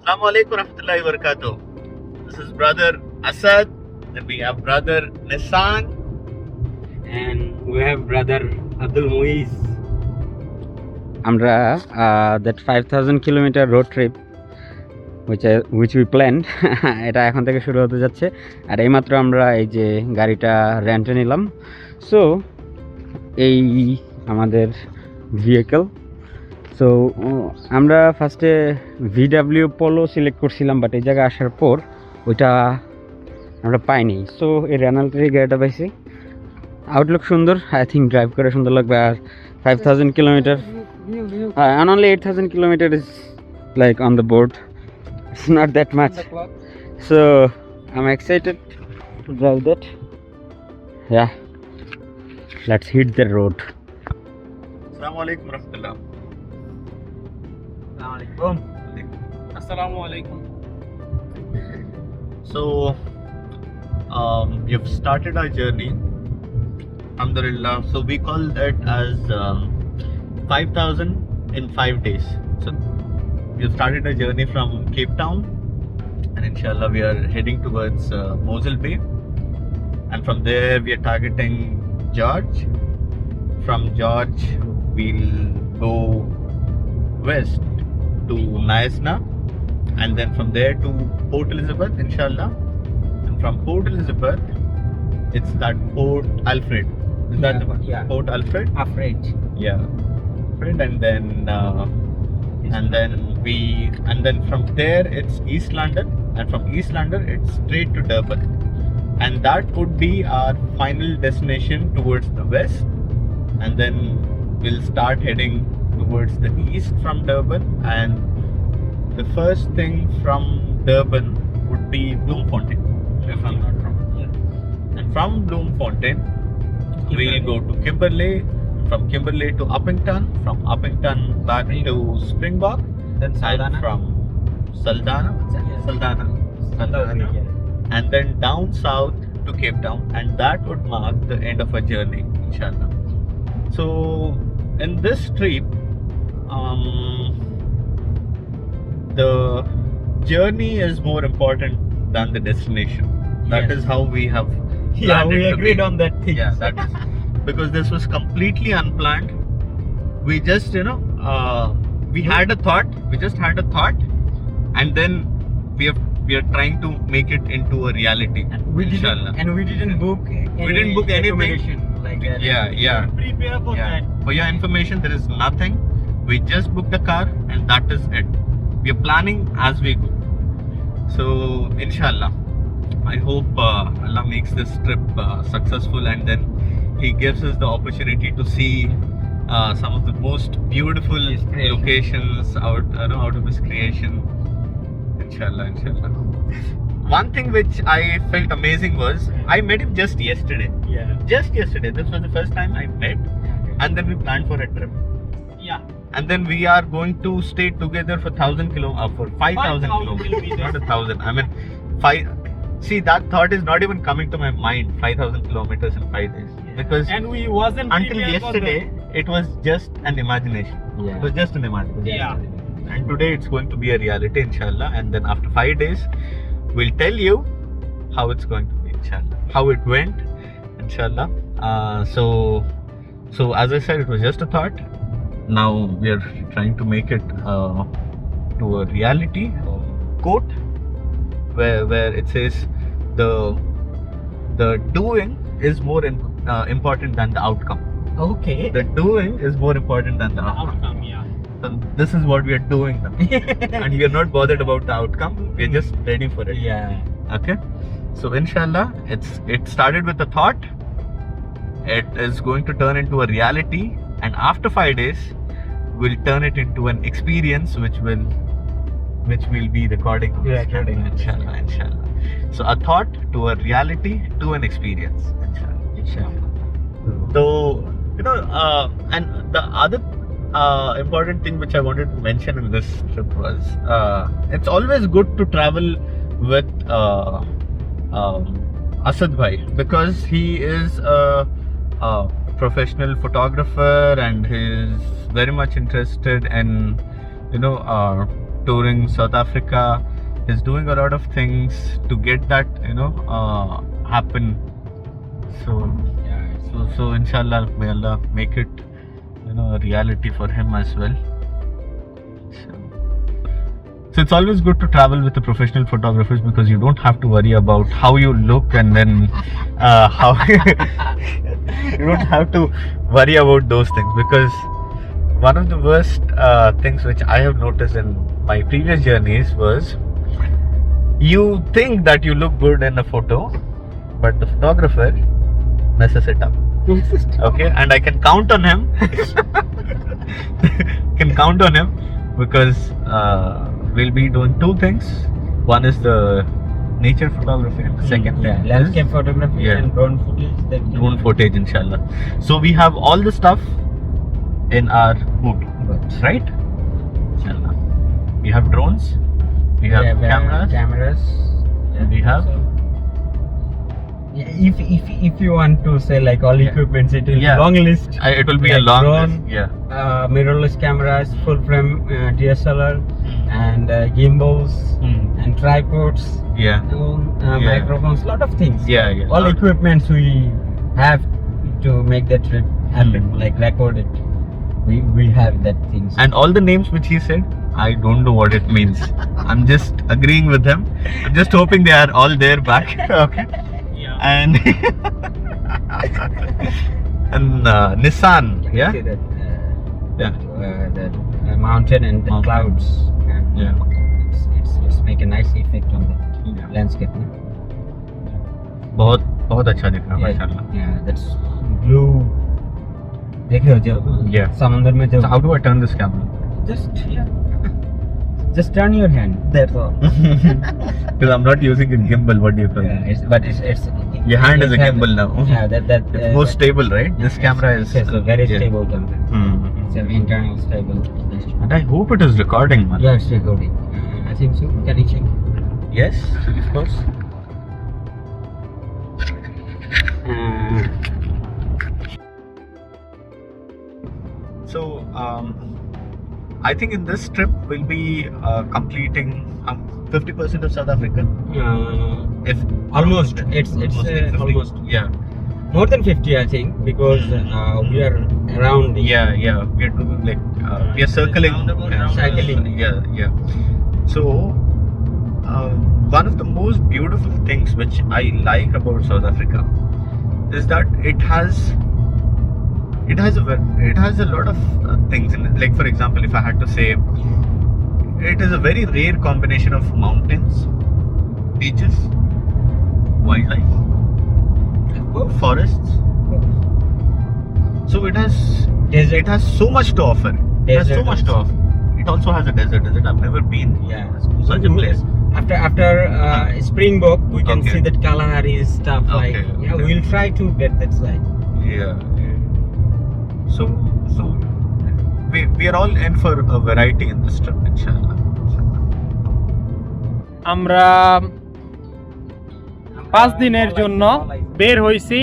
Assalamu alaikum warahmatullahi wabarakatuh. This is brother Asad, then we have brother Nissan, and we have brother Abdul Muiz. আমরা that 5000 kilometer road trip which we planned এটা এখন থেকে শুরু হতে যাচ্ছে। আর এইমাত্র আমরা এই যে গাড়িটা রেন্টে নিলাম। সো এই আমাদের ভেহিকল। সো আমরা ফার্স্টে VW পোলো সিলেক্ট করছিলাম, বাট এই জায়গায় আসার পর ওইটা আমরা পাইনি। সো এই রেনাল্টের গাড়িটা পাইছি। আউটলুক সুন্দর, আই থিঙ্ক ড্রাইভ করে সুন্দর লাগবে। আর 5000 kilometer and only 8000 kilometer is like on the board. It's not that much, so I'm excited to drive that. Yeah, let's hit the road. Assalamu alaikum warahmatullah. Assalamu alaikum. So we've started our journey, alhamdulillah. So we call that as 5,000 in 5 days. So we have started our journey from Cape Town, and inshallah we are heading towards Mosel Bay, and from there we are targeting George. From George we'll go west to Nyasna, and then from there to Port Elizabeth, inshallah. And from Port Elizabeth it's that Port Alfred. Is that the one? Yeah. Port Alfred. Afraid. Yeah. And then from there it's East London, and from East London it's straight to Durban, and that would be our final destination towards the west, and then we'll start heading towards the east from Durban, and the first thing from Durban would be Bloemfontein, if I'm not wrong. Yeah. And from Bloemfontein we'll go to Kimberley, from Kimberley to Uppington, from Uppington back to Springbok, Then and Saldanha. from Saldanha, Yeah. Saldanha, and then down south to Cape Town, and that would mark the end of our journey, inshallah. So in this trip, the journey is more important than the destination. That Yes. is how we have Yeah, planned we it to agreed be. on that thing. Yeah, that is because this was completely unplanned. We just, we had a thought. We just had a thought, and then we are trying to make it into a reality. Inshallah. We didn't book. We didn't book anything. accommodation like that. Yeah. Prepare for Yeah. that. For your information, there is nothing. We just booked the car, and that is it. We are planning as we go. So, inshallah, I hope Allah makes this trip successful, and then He gives us the opportunity to see some of the most beautiful His creation. locations out of His creation. Inshallah. One thing which I felt amazing was I met him just yesterday. Yeah. Just yesterday. This was the first time I met, and then we planned for a trip. Yeah. And then we are going to stay together for 5,000 kilometers, not 1,000. I mean, 5. See, that thought is not even coming to my mind. 5,000 kilometers in 5 days, because And we wasn't until prepared for yesterday it was just an imagination. Yeah. It was just an imagination. Yeah. And today it's going to be a reality, inshallah. And then after 5 days, we'll tell you how it's going to be, inshallah. How it went, inshallah. So as I said, it was just a thought. Now we are trying to make it to a reality. Quote where it says the doing is more important than the outcome. Okay. The doing is more important than the outcome. Outcome, yeah. So this is what we are doing now. And we are not bothered about the outcome. We are just ready for it. Yeah. Okay. So inshallah, it started with a thought. It is going to turn into a reality, and after 5 days, we'll turn it into an experience which will be recording. Yeah, recording. Inshallah. So a thought to a reality to an experience. Inshallah. So and the other important thing which I wanted to mention in this trip was it's always good to travel with Asad Bhai, because he is a professional photographer, and he is very much interested in touring South Africa. He's doing a lot of things to get that, happen. So, so inshallah, may Allah make it, a reality for him as well. So it's always good to travel with the professional photographers because you don't have to worry about how you look and then how you don't have to worry about those things, because one of the worst things which I have noticed in my previous journeys was you think that you look good in a photo, but the photographer messes it up. Okay, and I can count on him. Because we'll be doing two things. One is the nature photography, and the second thing is landscape photography Yeah. and drone footage. drone footage, inshallah. So we have all the stuff in our boot, right? Inshallah. We have drones, we have cameras, we have If you want to say like all Yeah. equipments, it will Yeah. be long list. it will be a Like long drone, list. Yeah. Mirrorless cameras, full frame DSLR, and gimbals and tripods, Yeah. Yeah. microphones, lot of things. Yeah. Yeah. All equipments we have to make the trip happen, like record it. We have that things. And all the names which he said, I don't know what it means. I'm just agreeing with him. I'm just hoping they are all there back. Okay. yeah. And Nissan. Yeah. See that, Yeah. that mountain and the Mountain. clouds. And Yeah. it's make a nice effect on the Yeah. landscape. No? बहुत बहुत अच्छा दिख रहा है माशाल्लाह. Yeah, that's blue. देखे हो जब Yeah. समुद्र में जब So how do I turn this camera? just turn your hand. That's all. Because I'm not using a gimbal. What do you call it? It's Your hand is a it has- gimbal now. Yeah, that It's more stable, right? This camera is. It's a very yeah. stable camera. Hmm. It's an internal stable. And I hope it is recording, man. Yeah, it's recording. I think so. Can you check? Yes, of course. So, I think in this trip we'll be completing 50% of South Africa. If Almost. It's 50. almost Yeah, more than 50, I think, because we are around. The, yeah. We are doing like we are circling. Cycling. Yeah. So, one of the most beautiful things which I like about South Africa is that it has a lot of things in it. Like, for example, if I had to say, it is a very rare combination of mountains, beaches, wildlife, forests. So it has so much to offer. It has so Desert much to also. offer. It also has a desert. I've never been Yeah. to such a place. After Springbok, we can Okay. see that Kalahari stuff. Like, Okay, yeah, okay. we'll try to get that side. Yeah. So we are all in for a variety in this trip, inshallah. আমরা 5 দিনের জন্য বের হইছি।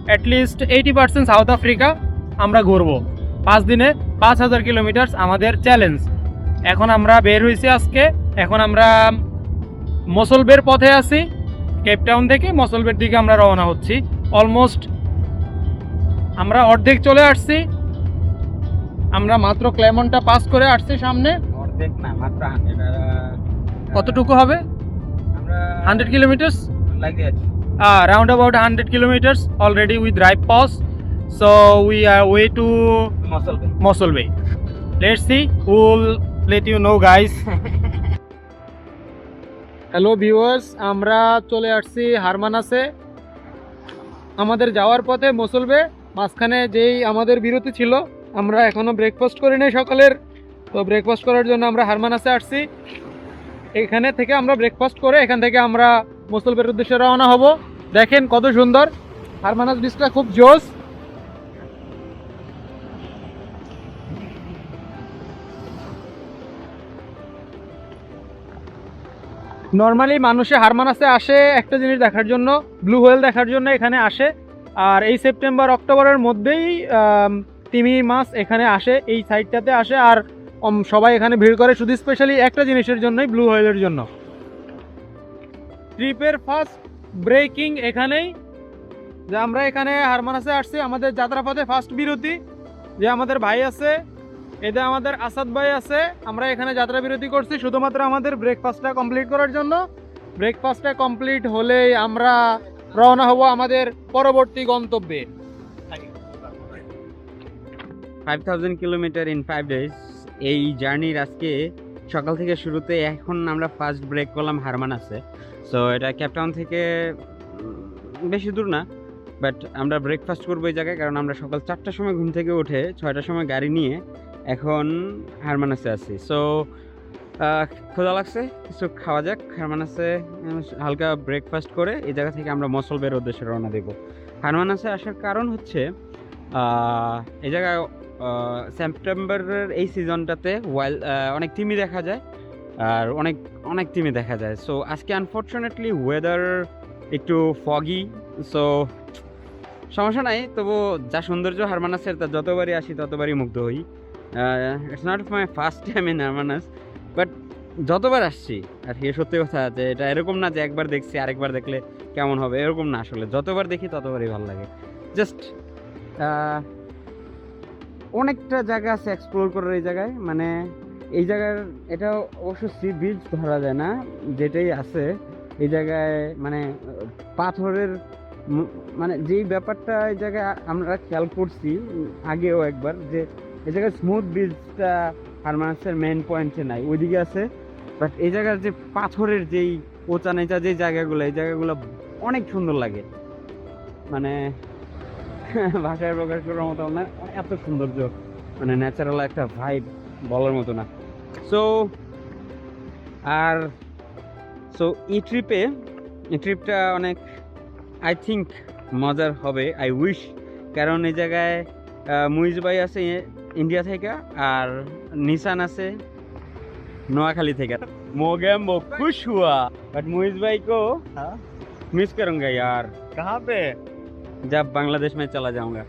At least 80% south Africa আমরা ঘুরবো 5 দিনে 5000 kilometre আমাদের challenge. এখন আমরা বের হইছি আজকে। এখন আমরা মসলবের পথে আছি। কেপটাউন থেকে মসলবের দিকে আমরা রওনা হচ্ছি। অলমোস্ট আমরা অর্ধেক চলে আসছি। আমরা মাত্র ক্লেমনটা পাস করে আসছি সামনে। অর্ধেক না, মাত্র 100 কতটুকু হবে? আমরা 100 kilometers? like that. Round about 100 kilometers already with drive pause. So we are way to Mosul Bay. Let's see. We'll let you know, guys. Hello viewers, আমরা চলে আসছি হারমানাসে। আমাদের যাওয়ার পথে মসল বে মাঝখানে যেই আমাদের বিরতি ছিল, আমরা এখনো ব্রেকফাস্ট করি নাই সকালের। তো ব্রেকফাস্ট করার জন্য আমরা হারমানাসে আসছি। এখানে থেকে আমরা ব্রেকফাস্ট করে এখান থেকে আমরা মসলবের উদ্দেশ্যে রওনা হব। দেখেন কত সুন্দর হারমানাস বিচটা, খুব জোস। নর্মালি মানুষে হারমানাসে আসে একটা জিনিস দেখার জন্য, ব্লু হোয়েল দেখার জন্য এখানে আসে। আর এই সেপ্টেম্বর অক্টোবরের মধ্যেই তিমি মাছ এখানে আসে, এই সাইডটাতে আসে। আর সবাই এখানে ভিড় করে শুধু স্পেশালি একটা জিনিসের জন্যই, ব্লু হোয়েলের জন্য। ট্রিপের ফার্স্ট ব্রেকিং এখানেই, যে আমরা এখানে হারমানাসে আসছি, আমাদের যাত্রাপথে ফার্স্ট বিরতি। যে আমাদের ভাই আছে, এতে আমাদের আসাদ ভাই আছে, আমরা এখানে যাত্রা বিরতি করছি শুধুমাত্র আমাদের ব্রেকফাস্টটা কমপ্লিট করার জন্য। ব্রেকফাস্টটা কমপ্লিট হলেই আমরা রওনা হব আমাদের পরবর্তী গন্তব্যে। 5000 কিলোমিটার ইন 5 ডেজ, এই জার্নির আজকে সকাল থেকে শুরুতে এখন আমরা ফার্স্ট ব্রেক করলাম হারমানাসে। সো এটা কেপটাউন থেকে বেশি দূর না, বাট আমরা ব্রেকফাস্ট করবো এই জায়গায়, কারণ আমরা সকাল 4টার সময় ঘুম থেকে উঠে 6টার সময় গাড়ি নিয়ে এখন হারমানাসে আছি। সো ক্ষুধা লাগছে, কিছু খাওয়া যাক। হারমানাসে হালকা ব্রেকফাস্ট করে এই জায়গা থেকে আমরা মসলবের উদ্দেশ্যে রওনা দেব। হারমানাসে আসার কারণ হচ্ছে এই জায়গায় সেপ্টেম্বরের এই সিজনটাতে অনেক তিমি দেখা যায়, আর অনেক তিমি দেখা যায়। সো আজকে আনফর্চুনেটলি ওয়েদার একটু ফগি, সো সমস্যা নাই। তবু যা সৌন্দর্য হারমানাসের, তা যতবারই আসি ততবারই মুগ্ধ হই। It's not my first time in Hermanus, but যতবার আসছি আর কি, সত্যি কথা যে এটা এরকম না যে একবার দেখছি আরেকবার দেখলে কেমন হবে, এরকম না। আসলে যতবার দেখি ততবারই ভালো লাগে। জাস্ট অনেকটা জায়গা আছে এক্সপ্লোর করার এই জায়গায়। মানে এই জায়গার, এটা অবশ্য সি বিচ ধরা যায় না, যেটাই আছে এই জায়গায় মানে পাথরের মানে যেই ব্যাপারটা এই জায়গায় আমরা খেয়াল করছি আগেও একবার, যে এই জায়গায় স্মুথ বিচটা হারমানাসের মেইন পয়েন্টে নাই, ওইদিকে আছে। বাট এই জায়গার যে পাথরের যেই ওচা নেচা যে জায়গাগুলো, এই জায়গাগুলো অনেক সুন্দর লাগে। মানে ভাষায় প্রকাশ করার মতো না, এত সৌন্দর্য, মানে ন্যাচারাল একটা ভাইব বলার মতো না। সো আর এই ট্রিপটা অনেক আই থিঙ্ক মজার হবে, আই উইশ। কারণ এই জায়গায় মুইজ ভাই আছে ইন্ডিয়া থেকে, আর নিশান আছে নোয়াখালী থেকে। मोगे मो खुश हुआ, बट मुइज भाई को मिस करूंगा यार। कहाँ पे? जब बांग्लादेश में चला जाऊंगा।